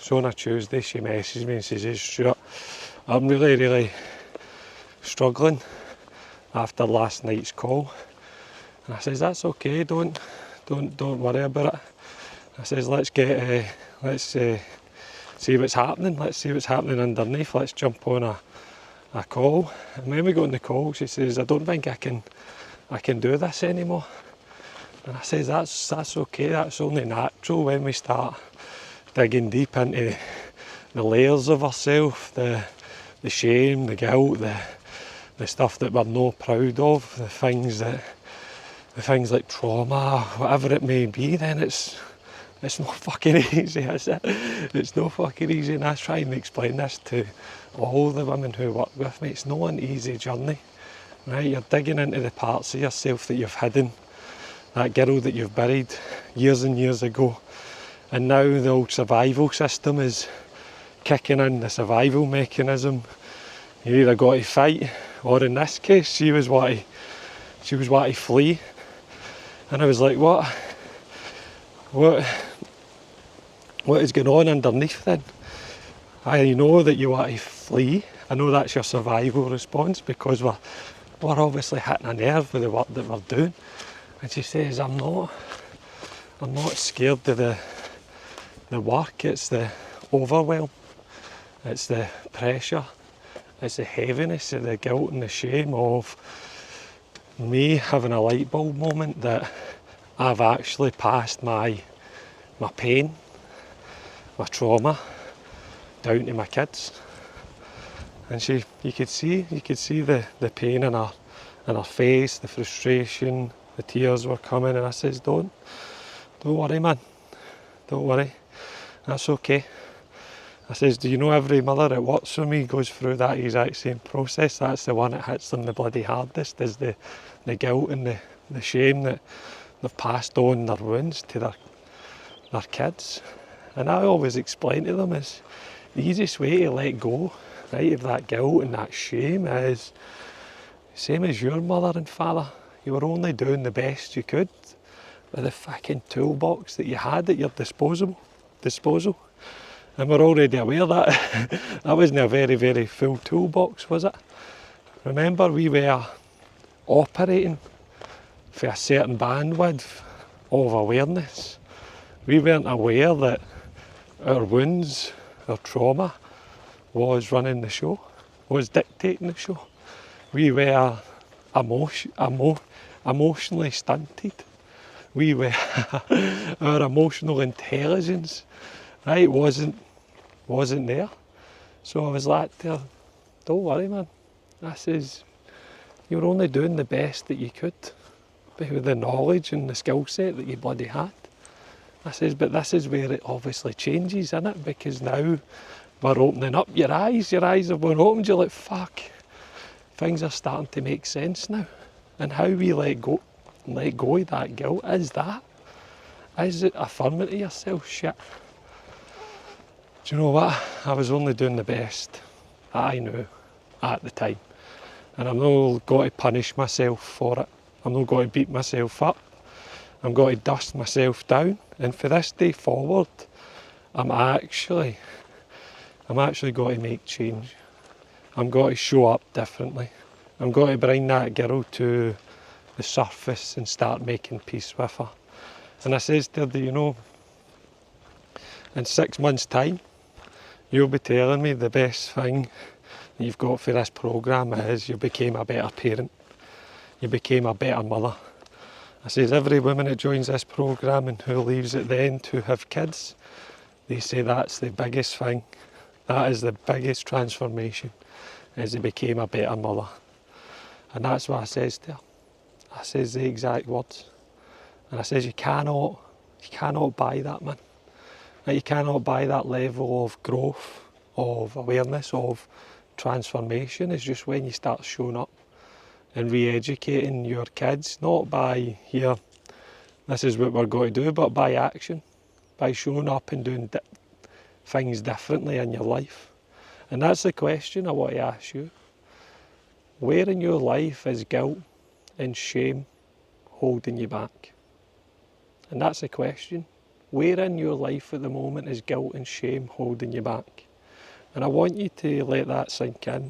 So on a Tuesday she messaged me and says, Stuart, I'm really struggling after last night's call. And I says, that's okay, don't worry about it. I says, let's see what's happening. Let's see what's happening underneath. Let's jump on a call. And when we got on the call, she says, I don't think I can do this anymore. And I says, that's okay. That's only natural when we start digging deep into the layers of ourselves, the shame, the guilt, the stuff that we're not proud of, the things like trauma, whatever it may be. Then it's not fucking easy, is it? It's not fucking easy, and I try and explain this to all the women who work with me. It's not an easy journey, right? You're digging into the parts of yourself that you've hidden, that girl that you've buried years and years ago, and now the old survival system is kicking in, the survival mechanism. You either got to fight, or in this case, she was wanting to flee. And I was like, what is going on underneath then? I know that you want to flee. I know that's your survival response, because we're obviously hitting a nerve with the work that we're doing. And she says, I'm not scared of the work, it's the overwhelm, it's the pressure, it's the heaviness of the guilt and the shame of me having a light bulb moment that I've actually passed my pain, my trauma, down to my kids. And you could see the pain in her face, the frustration, the tears were coming, and I says, don't worry, man, don't worry, that's okay. I says, do you know every mother that works for me goes through that exact same process? That's the one that hits them the bloody hardest, is the guilt and the shame that they've passed on their wounds to their kids. And I always explain to them is the easiest way to let go, right, of that guilt and that shame is same as your mother and father. You were only doing the best you could with the fucking toolbox that you had at your disposal. And we're already aware that that wasn't a very, very full toolbox, was it? Remember, we were operating for a certain bandwidth of awareness. We weren't aware that our wounds, our trauma, was running the show, was dictating the show. We were emotionally stunted. We were our emotional intelligence, right, wasn't there. So I was like, don't worry, man. I says, you were only doing the best that you could with the knowledge and the skill set that you bloody had. I says, but this is where it obviously changes, isn't it? Because now we're opening up your eyes have been opened, you're like, fuck, things are starting to make sense now. And how we let go of that guilt is it affirming to yourself, shit. Do you know what? I was only doing the best that I knew at the time. And I'm not going to punish myself for it. I'm not going to beat myself up. I'm going to dust myself down. And for this day forward, I'm actually going to make change. I'm going to show up differently. I'm going to bring that girl to the surface and start making peace with her. And I says to her, do you know, in 6 months' time, you'll be telling me the best thing you've got for this programme is you became a better parent. You became a better mother. I says every woman that joins this programme and who leaves at the end to have kids, they say that's the biggest thing. That is the biggest transformation, is they became a better mother. And that's what I says to her. I says the exact words. And I says you cannot buy that, man. You cannot buy that level of growth, of awareness, of transformation. It's just when you start showing up and re-educating your kids, not by here, this is what we're going to do, but by action, by showing up and doing things differently in your life. And that's the question I want to ask you. Where in your life is guilt and shame holding you back? And that's the question. Where in your life at the moment is guilt and shame holding you back? And I want you to let that sink in.